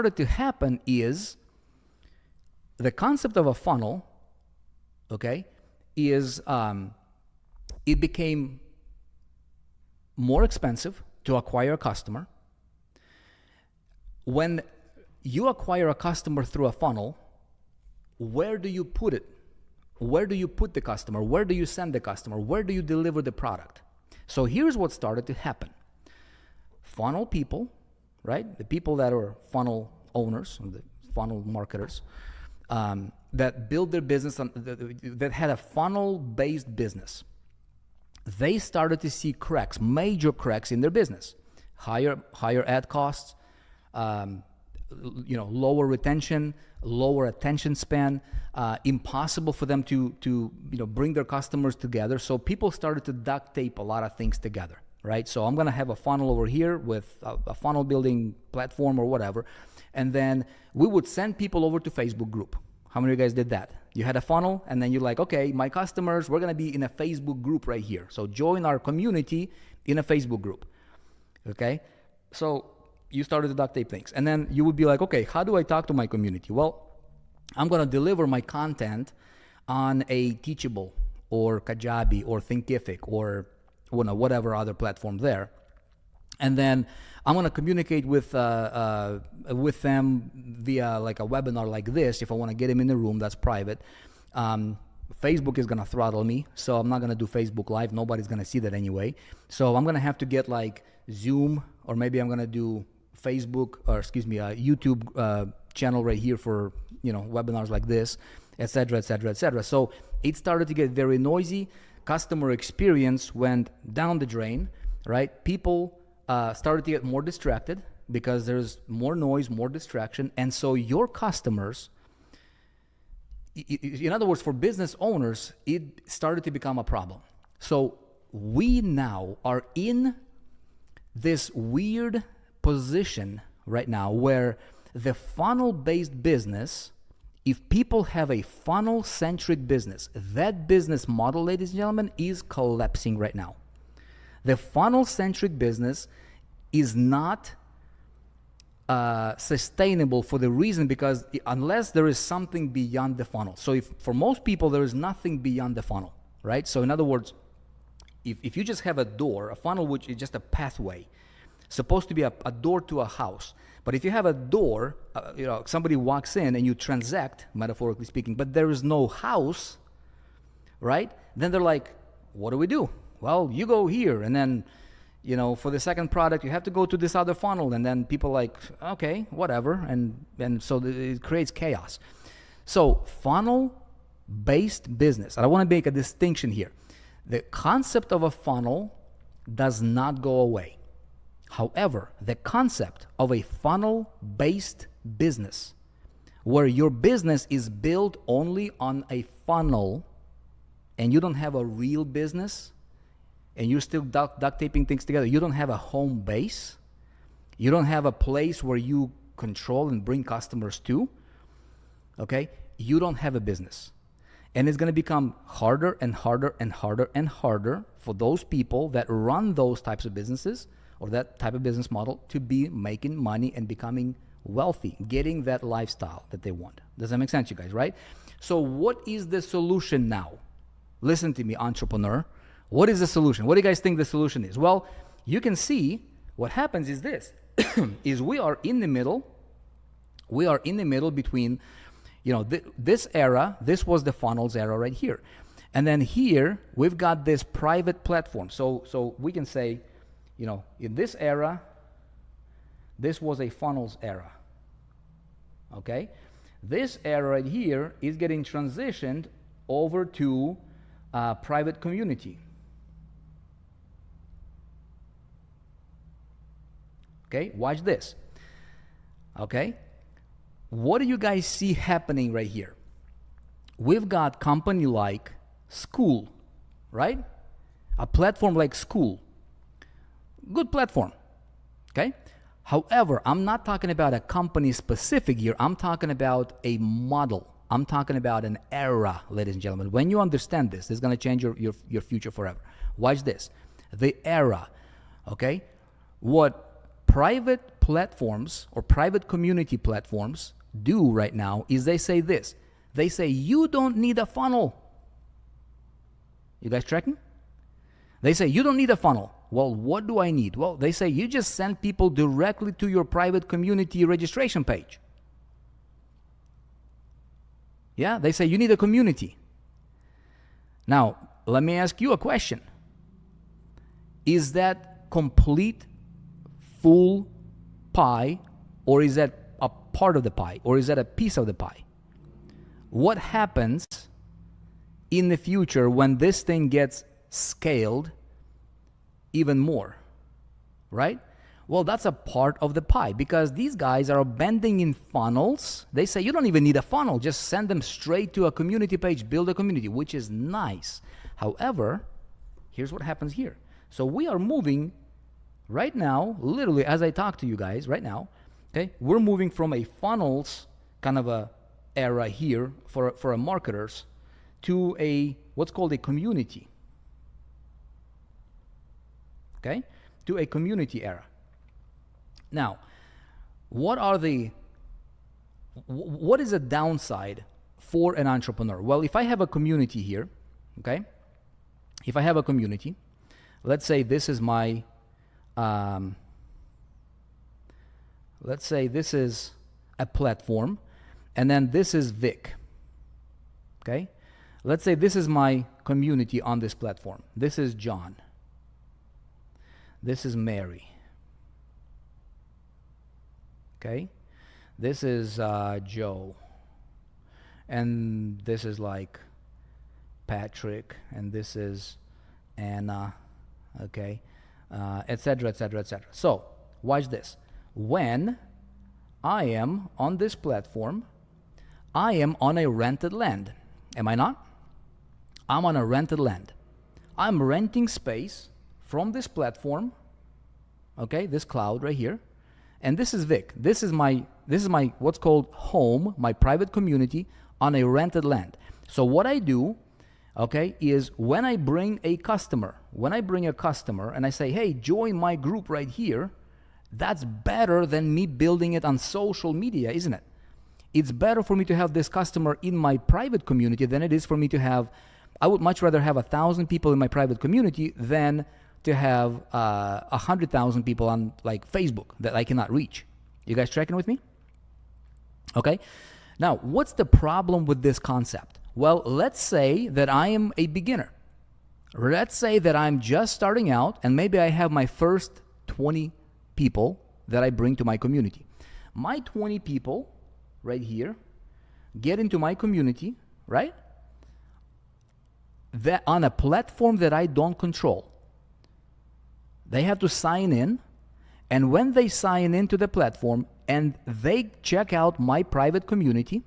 started to happen is the concept of a funnel, okay, is it became more expensive to acquire a customer. When you acquire a customer through a funnel, where do you put it? Where do you put the customer? Where do you send the customer? Where do you deliver the product? So here's what started to happen. Funnel people, right? The people that are funnel owners, the funnel marketers, that build their business, that had a funnel-based business, they started to see cracks, major cracks in their business. Higher ad costs, lower retention, lower attention span, impossible for them to bring their customers together. So people started to duct tape a lot of things together, right? So I'm gonna have a funnel over here with a funnel building platform or whatever, and then we would send people over to Facebook group. How many of you guys did that? You had a funnel, and then you're like, okay, my customers, we're gonna be in a Facebook group right here. So join our community in a Facebook group, okay? So you started to duct tape things. And then you would be like, okay, how do I talk to my community? Well, I'm gonna deliver my content on a Teachable or Kajabi or Thinkific or whatever other platform there. And then I'm gonna communicate with them via like a webinar like this. If I wanna get them in the room, that's private. Facebook is gonna throttle me, so I'm not gonna do Facebook Live. Nobody's gonna see that anyway. So I'm gonna have to get like Zoom, or maybe I'm gonna do Facebook, or excuse me, a YouTube channel right here for webinars like this, etc., etc., etc. So it started to get very noisy. Customer experience went down the drain, right? People started to get more distracted because there's more noise, more distraction, and so your customers, in other words, for business owners, it started to become a problem. So we now are in this weird position right now where the funnel-based business, if people have a funnel-centric business, that business model, ladies and gentlemen, is collapsing right now. The funnel-centric business is not sustainable for the reason because unless there is something beyond the funnel. So if for most people there is nothing beyond the funnel, right? So in other words, if you just have a door, a funnel which is just a pathway, supposed to be a door to a house. But if you have a door, somebody walks in and you transact, metaphorically speaking, but there is no house, right? Then they're like, what do we do? Well, you go here, and then, for the second product, you have to go to this other funnel, and then people like, okay, whatever, and so it creates chaos. So funnel-based business, and I want to make a distinction here. The concept of a funnel does not go away. However, the concept of a funnel-based business, where your business is built only on a funnel and you don't have a real business and you're still duct taping things together, you don't have a home base, you don't have a place where you control and bring customers to, okay, you don't have a business. And it's going to become harder and harder and harder and harder for those people that run those types of businesses or that type of business model to be making money and becoming wealthy, getting that lifestyle that they want. Does that make sense, you guys, right? So what is the solution now? Listen to me, entrepreneur. What is the solution? What do you guys think the solution is? Well, you can see what happens is this, is we are in the middle between, this era, this was the funnels era right here. And then here, we've got this private platform. So we can say, in this era, this was a funnels era, okay? This era right here is getting transitioned over to private community. Okay, watch this, okay? What do you guys see happening right here? We've got company like School, right? A platform like School. Good platform, okay? However, I'm not talking about a company specific here. I'm talking about a model. I'm talking about an era, ladies and gentlemen. When you understand this, it's going to change your future forever. Watch this. The era, okay? What private platforms or private community platforms do right now is they say this. They say, you don't need a funnel. You guys tracking? They say, you don't need a funnel. Well, what do I need? Well, they say, you just send people directly to your private community registration page. Yeah, they say you need a community. Now, let me ask you a question. Is that complete, full pie, or is that a part of the pie, or is that a piece of the pie? What happens in the future when this thing gets scaled even more, right? Well, that's a part of the pie because these guys are bending in funnels. They say you don't even need a funnel, just send them straight to a community page, build a community, which is nice. However, here's what happens here. So we are moving right now, literally as I talk to you guys right now, okay, we're moving from a funnels kind of a era here for a marketers to a what's called a community. Okay, to a community era. Now, what is a downside for an entrepreneur? Well, if I have a community here, okay, if I have a community, let's say this is my, let's say this is a platform, and then this is Vick, okay? Let's say this is my community on this platform. This is John. This is Mary. Okay? This is Joe. And this is like Patrick. And this is Anna. Okay? Etc., etc., etc. So, watch this. When I am on this platform, I am on a rented land. Am I not? I'm on a rented land. I'm renting space from this platform, okay, this cloud right here, and this is Vick. This is my what's called home, my private community on a rented land. So what I do, okay, is when I bring a customer and I say, hey, join my group right here, that's better than me building it on social media, isn't it? It's better for me to have this customer in my private community than it is for me to have, I would much rather have 1,000 people in my private community than to have 100,000 people on like Facebook that I cannot reach. You guys tracking with me? Okay. Now, what's the problem with this concept? Well, let's say that I am a beginner. Let's say that I'm just starting out and maybe I have my first 20 people that I bring to my community. My 20 people right here get into my community, right? That on a platform that I don't control. They have to sign in, and when they sign into the platform and they check out my private community,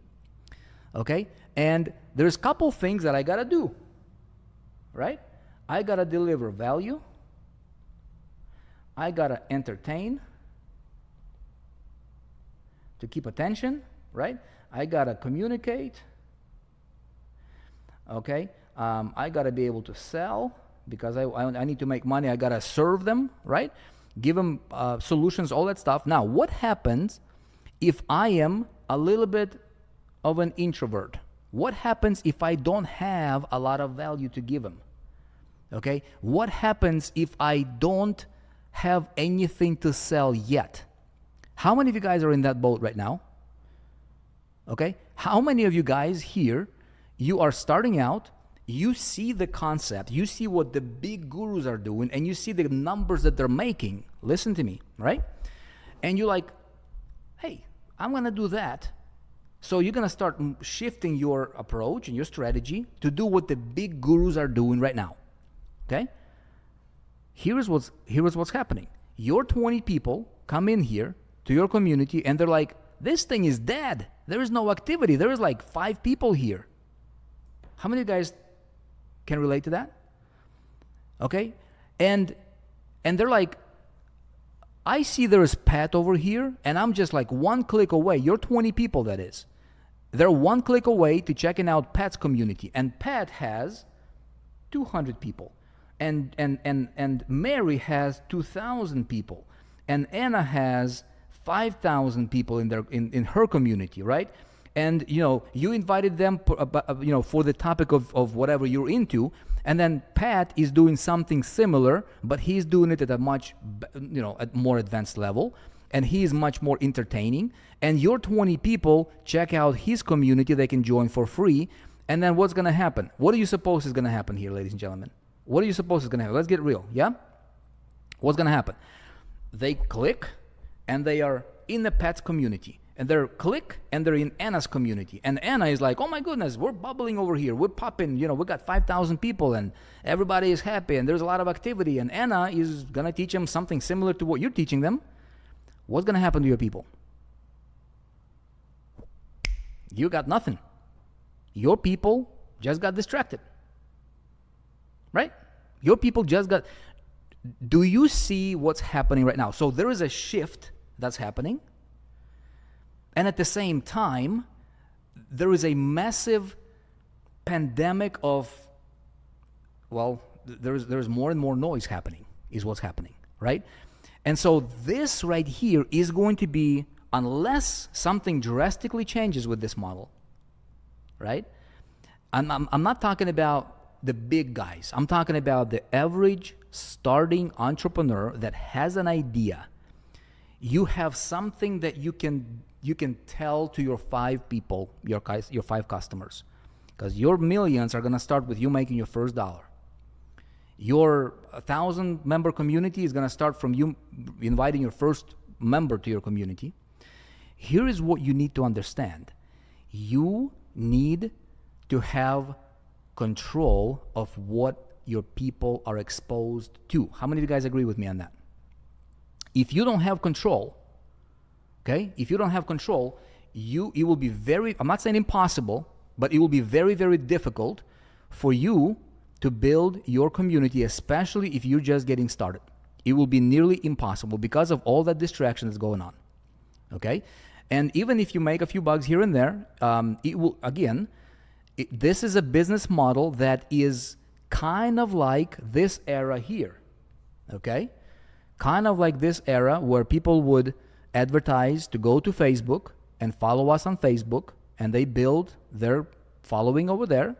okay, and there's a couple things that I gotta do, right? I gotta deliver value, I gotta entertain to keep attention, right? I gotta communicate, okay? I gotta be able to sell because I need to make money. I gotta serve them, right? Give them solutions, all that stuff. Now, what happens if I am a little bit of an introvert? What happens if I don't have a lot of value to give them? Okay? What happens if I don't have anything to sell yet? How many of you guys are in that boat right now? Okay? How many of you guys here, you are starting out, you see the concept, you see what the big gurus are doing, and you see the numbers that they're making. Listen to me, right? And you're like, hey, I'm going to do that. So you're going to start shifting your approach and your strategy to do what the big gurus are doing right now. Okay? Here's what's happening. Your 20 people come in here to your community and they're like, this thing is dead. There is no activity. There is like 5 people here. How many of you guys can relate to that? Okay? And they're like, I see there is Pat over here, and I'm just like one click away. You're 20 people, that is. They're one click away to checking out Pat's community. And Pat has 200 people. And Mary has 2,000 people. And Anna has 5,000 people in her community, right? And you invited them for the topic of whatever you're into, and then Pat is doing something similar, but he's doing it at a much at more advanced level, and he is much more entertaining. And your 20 people check out his community; they can join for free. And then what's going to happen? What do you suppose is going to happen here, ladies and gentlemen? What do you suppose is going to happen? Let's get real, yeah? What's going to happen? They click, and they are in the Pat's community. And they're in Anna's community. And Anna is like, oh my goodness, we're bubbling over here. We're popping, we got 5,000 people and everybody is happy and there's a lot of activity. And Anna is going to teach them something similar to what you're teaching them. What's going to happen to your people? You got nothing. Your people just got distracted. Right? Your people just got... Do you see what's happening right now? So there is a shift that's happening. And at the same time, there is a massive pandemic of, there's more and more noise happening, is what's happening, right? And so this right here is going to be, unless something drastically changes with this model, right? I'm not talking about the big guys. I'm talking about the average starting entrepreneur that has an idea. You have something that you can tell to your 5 people, your 5 customers, because your millions are going to start with you making your first dollar. Your 1,000 member community is going to start from you inviting your first member to your community. Here is what you need to understand. You need to have control of what your people are exposed to. How many of you guys agree with me on that? If you don't have control, okay, if you don't have control, it will be very, I'm not saying impossible, but it will be very, very difficult for you to build your community, especially if you're just getting started. It will be nearly impossible because of all that distraction that's going on, okay? And even if you make a few bucks here and there, it will, again, this is a business model that is kind of like this era here, okay? Kind of like this era where people would advertise to go to Facebook and follow us on Facebook, and they build their following over there.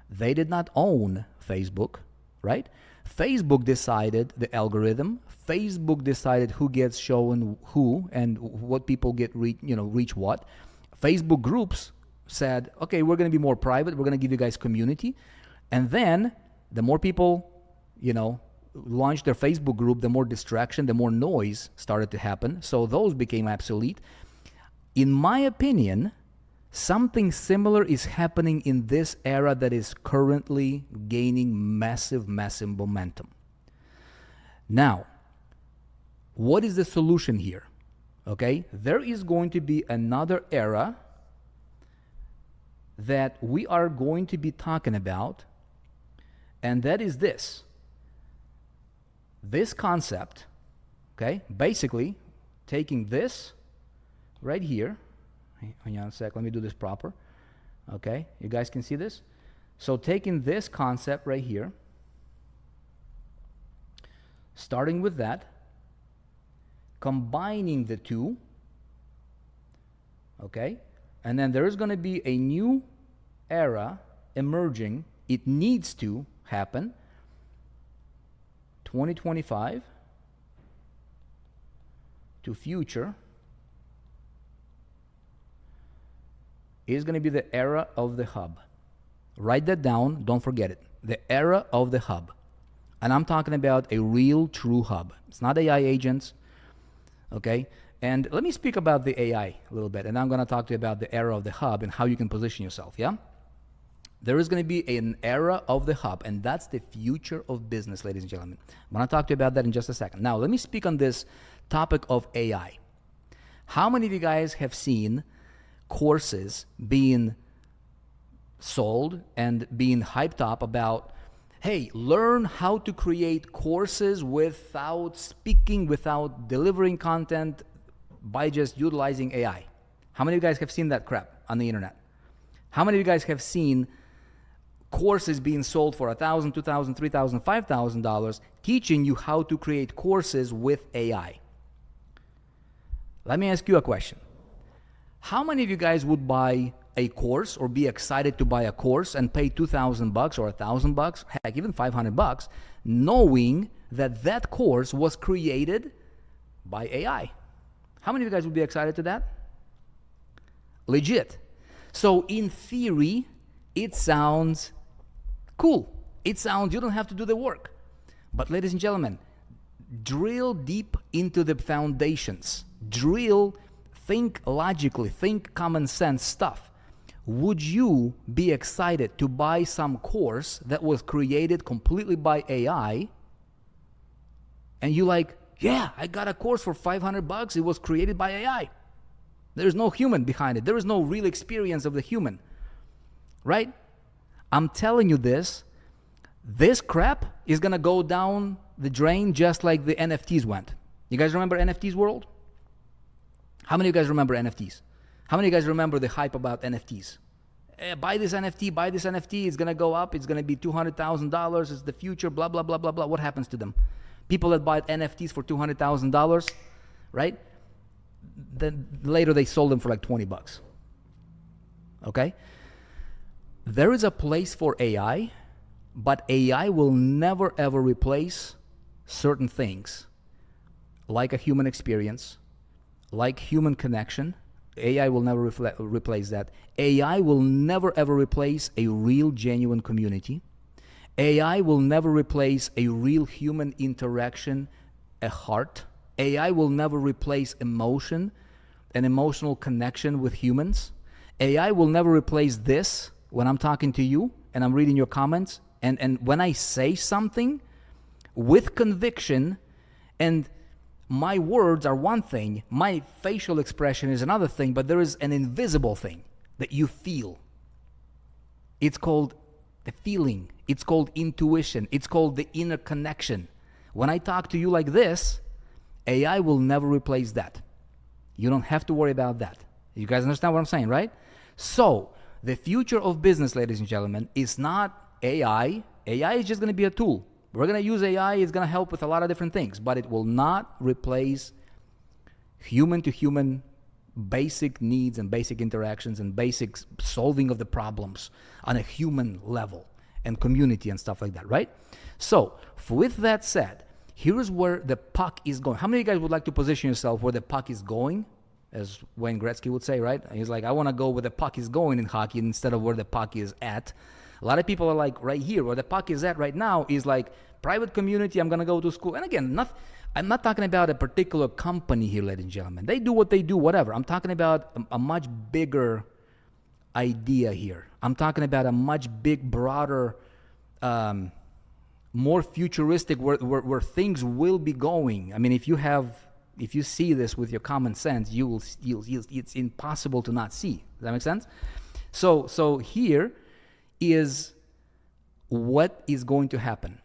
They did not own Facebook, right? Facebook decided the algorithm. Facebook decided who gets shown who and what people get reach what. Facebook groups said, okay, we're going to be more private. We're going to give you guys community. And then the more people, launched their Facebook group, the more distraction, the more noise started to happen. So those became obsolete. In my opinion, something similar is happening in this era that is currently gaining massive, massive momentum. Now, what is the solution here? Okay, there is going to be another era that we are going to be talking about, and that is this. This concept, okay, basically taking this right here. Hang on a sec, let me do this proper. Okay, you guys can see this? So taking this concept right here, starting with that, combining the two, okay, and then there is going to be a new era emerging. It needs to happen. 2025 to future is going to be the era of the hub. Write that down. Don't forget it. The era of the hub. And I'm talking about a real, true hub. It's not AI agents. Okay? And let me speak about the AI a little bit. And I'm going to talk to you about the era of the hub and how you can position yourself. Yeah? There is going to be an era of the hub, and that's the future of business, ladies and gentlemen. I'm going to talk to you about that in just a second. Now, let me speak on this topic of AI. How many of you guys have seen courses being sold and being hyped up about, hey, learn how to create courses without speaking, without delivering content, by just utilizing AI? How many of you guys have seen that crap on the internet? How many of you guys have seen courses being sold for $1,000, $2,000, $3,000, $5,000 teaching you how to create courses with AI? Let me ask you a question. How many of you guys would buy a course or be excited to buy a course and pay $2,000 or $1,000, heck, even $500, knowing that that course was created by AI? How many of you guys would be excited to that? Legit. So in theory, it sounds cool. It sounds you don't have to do the work. But ladies and gentlemen, drill deep into the foundations. Think logically, think common sense stuff. Would you be excited to buy some course that was created completely by AI? And you like, yeah, I got a course for $500. It was created by AI. There's no human behind it. There is no real experience of the human, right? I'm telling you this crap is gonna go down the drain just like the NFTs went. You guys remember NFTs world? How many of you guys remember NFTs? How many of you guys remember the hype about NFTs? Buy this NFT, it's gonna go up, it's gonna be $200,000, it's the future, blah, blah, blah, blah, blah. What happens to them? People that bought NFTs for $200,000, right? Then later they sold them for like $20. Okay? There is a place for AI, but AI will never ever replace certain things like a human experience, like human connection. AI will never replace that. AI will never ever replace a real genuine community. AI will never replace a real human interaction, a heart. AI will never replace emotion, an emotional connection with humans. AI will never replace this when I'm talking to you and I'm reading your comments. And when I say something with conviction, and my words are one thing, my facial expression is another thing, but there is an invisible thing that you feel. It's called the feeling. It's called intuition. It's called the inner connection. When I talk to you like this, AI will never replace that. You don't have to worry about that. You guys understand what I'm saying, right? So, the future of business, ladies and gentlemen, is not AI. AI is just going to be a tool. We're going to use AI. It's going to help with a lot of different things, but it will not replace human-to-human basic needs and basic interactions and basic solving of the problems on a human level and community and stuff like that, right? So, with that said, here is where the puck is going. How many of you guys would like to position yourself where the puck is going? As Wayne Gretzky would say, right? He's like, I want to go where the puck is going in hockey instead of where the puck is at. A lot of people are like, right here, where the puck is at right now is like private community, I'm going to go to school. And again, I'm not talking about a particular company here, ladies and gentlemen. They do what they do, whatever. I'm talking about a much bigger idea here. I'm talking about a much broader, more futuristic, where things will be going. I mean, if you see this with your common sense, you'll it's impossible to not see. Does that make sense? So here is what is going to happen.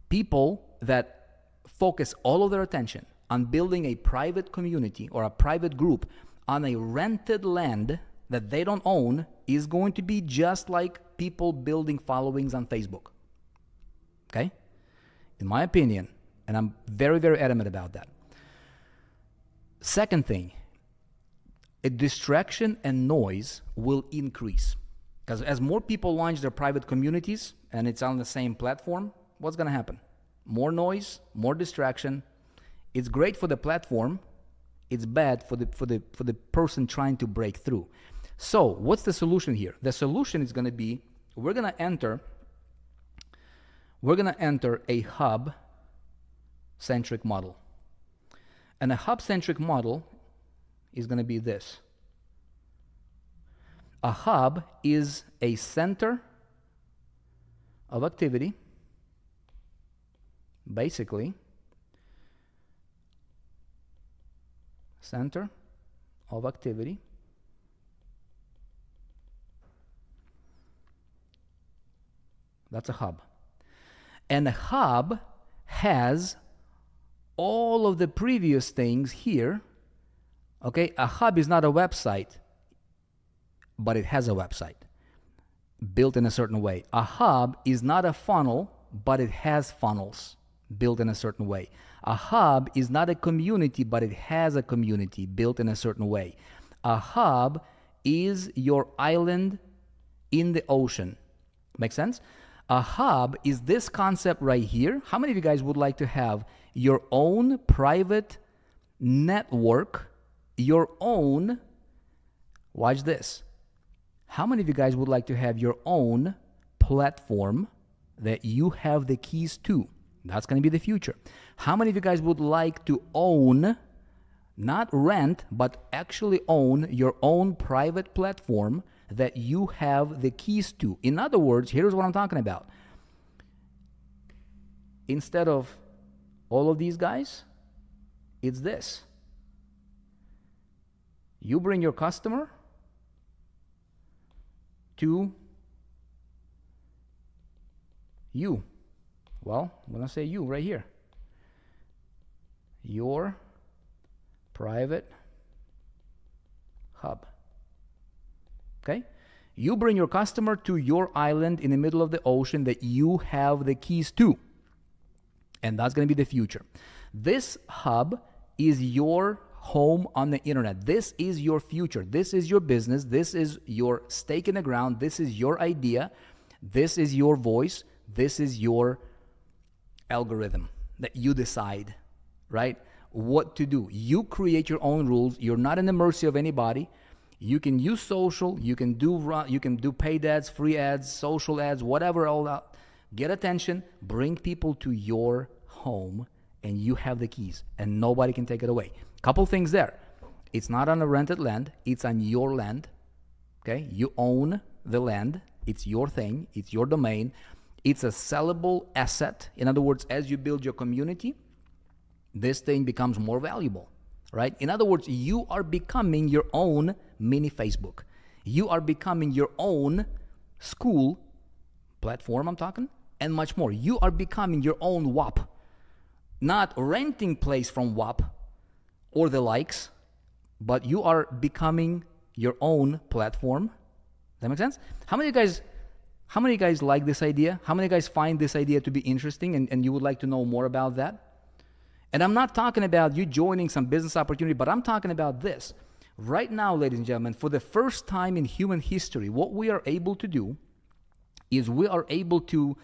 People that focus all of their attention on building a private community or a private group on a rented land that they don't own is going to be just like people building followings on Facebook. Okay? In my opinion, and I'm very, very adamant about that. Second thing, a distraction and noise will increase. Because as more people launch their private communities and it's on the same platform, what's going to happen? More noise, more distraction. It's great for the platform. It's bad for the person trying to break through. So what's the solution here? The solution is going to be we're going to enter a hub-centric model. And a hub-centric model is going to be this. A hub is a center of activity, basically, center of activity that's a hub. And a hub has all of the previous things here. Okay, a hub is not a website, but it has a website built in a certain way. A hub is not a funnel, but it has funnels built in a certain way. A hub is not a community, but it has a community built in a certain way. A hub is your island in the ocean. Make sense? A hub is this concept right here. How many of you guys would like to have your own private network, your own, watch this. How many of you guys would like to have your own platform that you have the keys to? That's going to be the future. How many of you guys would like to own, not rent, but actually own your own private platform that you have the keys to? In other words, here's what I'm talking about. Instead of all of these guys, it's this. You bring your customer to you. Well, I'm going to say you right here. Your private hub. Okay? You bring your customer to your island in the middle of the ocean that you have the keys to. And that's going to be the future. This hub is your home on the internet. This is your future. This is your business. This is your stake in the ground. This is your idea. This is your voice. This is your algorithm that you decide, right? What to do. You create your own rules. You're not in the mercy of anybody. You can use social. You can do paid ads, free ads, social ads, whatever, all that. Get attention. Bring people to your home, and you have the keys, and nobody can take it away. Couple things there. It's not on a rented land. It's on your land. Okay? You own the land. It's your thing. It's your domain. It's a sellable asset. In other words, as you build your community, this thing becomes more valuable, right? In other words, you are becoming your own mini Facebook. You are becoming your own school platform, I'm talking, and much more. You are becoming your own WAP. Not renting place from WAP or the likes, but you are becoming your own platform. Does that make sense? How many of you guys like this idea? How many of you guys find this idea to be interesting and you would like to know more about that? And I'm not talking about you joining some business opportunity, but I'm talking about this. Right now, ladies and gentlemen, for the first time in human history, what we are able to do is we are able to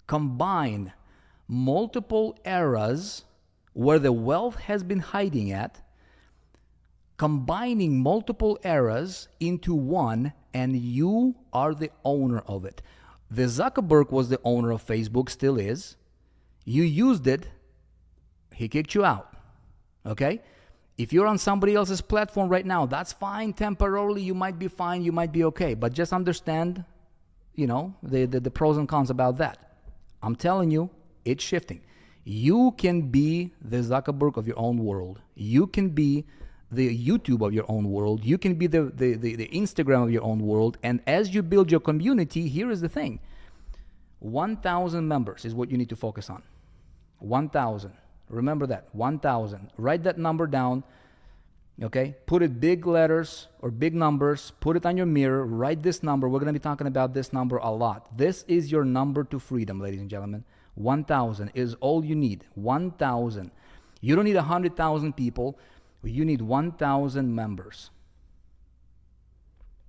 combine multiple eras where the wealth has been hiding at, combining multiple eras into one, and you are the owner of it. The Zuckerberg was the owner of Facebook, still is. You used it, he kicked you out. Okay? If you're on somebody else's platform right now, that's fine. Temporarily, you might be fine, you might be okay. But just understand, the pros and cons about that. I'm telling you, it's shifting. You can be the Zuckerberg of your own world. You can be the YouTube of your own world. You can be the Instagram of your own world. And as you build your community, here is the thing. 1,000 members is what you need to focus on. 1,000. Remember that. 1,000. Write that number down. Okay? Put it big letters or big numbers. Put it on your mirror. Write this number. We're going to be talking about this number a lot. This is your number to freedom, ladies and gentlemen. 1,000 is all you need. 1,000. You don't need 100,000 people. You need 1,000 members.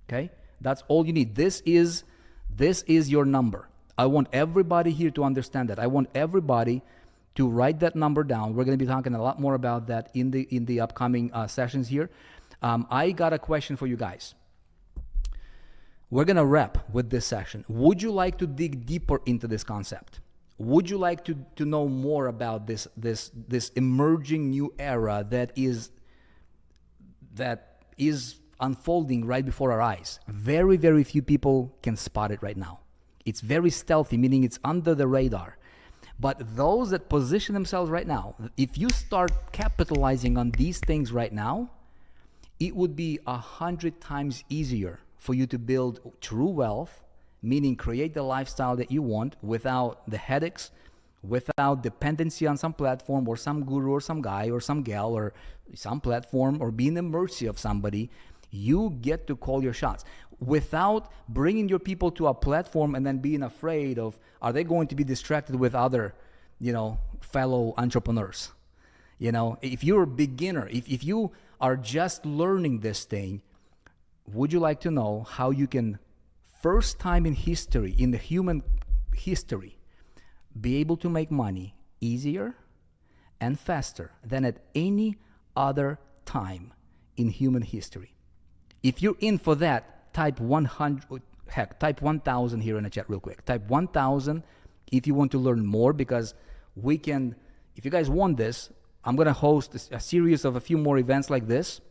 Okay? That's all you need. This is your number. I want everybody here to understand that. I want everybody to write that number down. We're going to be talking a lot more about that in the upcoming sessions here. I got a question for you guys. We're going to wrap with this session. Would you like to dig deeper into this concept? Would you like to know more about this emerging new era that is unfolding right before our eyes? Very, very few people can spot it right now. It's very stealthy, meaning it's under the radar. But those that position themselves right now, if you start capitalizing on these things right now, it would be 100 times easier for you to build true wealth, meaning create the lifestyle that you want without the headaches, without dependency on some platform or some guru or some guy or some gal or some platform or being the mercy of somebody. You get to call your shots without bringing your people to a platform and then being afraid of, are they going to be distracted with other, fellow entrepreneurs? You know, if you're a beginner, if you are just learning this thing, would you like to know how you can, first time in history, in the human history, be able to make money easier and faster than at any other time in human history? If you're in for that, type 100, heck, type 1,000 here in the chat real quick. Type 1,000 if you want to learn more, because we can, if you guys want this, I'm going to host a series of a few more events like this.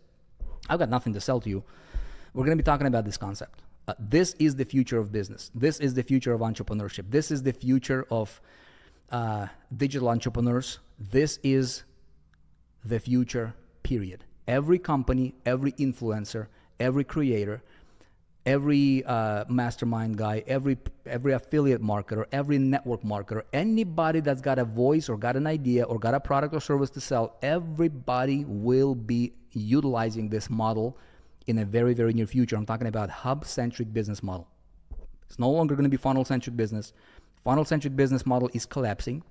I've got nothing to sell to you. We're going to be talking about this concept. This is the future of business. This is the future of entrepreneurship. This is the future of digital entrepreneurs. This is the future, period. Every company, every influencer, every creator, every mastermind guy, every affiliate marketer, every network marketer, anybody that's got a voice or got an idea or got a product or service to sell, everybody will be utilizing this model in a very, very near future. I'm talking about hub-centric business model. It's no longer going to be funnel-centric business. Funnel-centric business model is collapsing.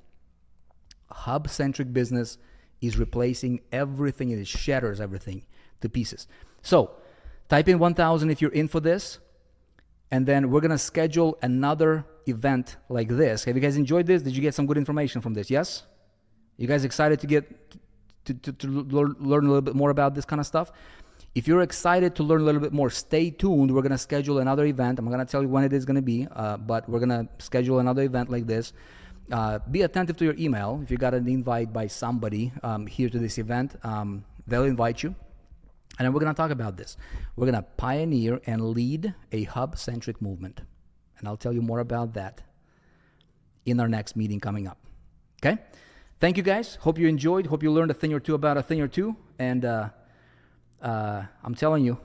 Hub-centric business is replacing everything. It shatters everything to pieces. So type in 1,000 if you're in for this, and then we're going to schedule another event like this. Have you guys enjoyed this? Did you get some good information from this? Yes? You guys excited to get to learn a little bit more about this kind of stuff? If you're excited to learn a little bit more, stay tuned. We're going to schedule another event. I'm going to tell you when it is going to be, but we're going to schedule another event like this. Be attentive to your email. If you got an invite by somebody here to this event, they'll invite you. And then we're going to talk about this. We're going to pioneer and lead a hub-centric movement. And I'll tell you more about that in our next meeting coming up. Okay? Thank you, guys. Hope you enjoyed. Hope you learned a thing or two about a thing or two. And I'm telling you,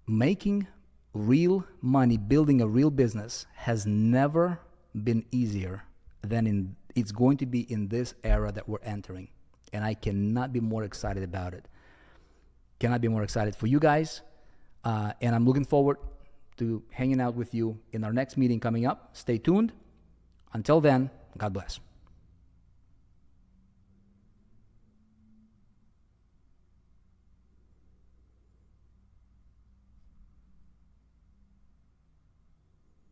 making real money, building a real business has never been easier than it's going to be in this era that we're entering. And I cannot be more excited about it. Cannot be more excited for you guys. And I'm looking forward to hanging out with you in our next meeting coming up. Stay tuned. Until then, God bless.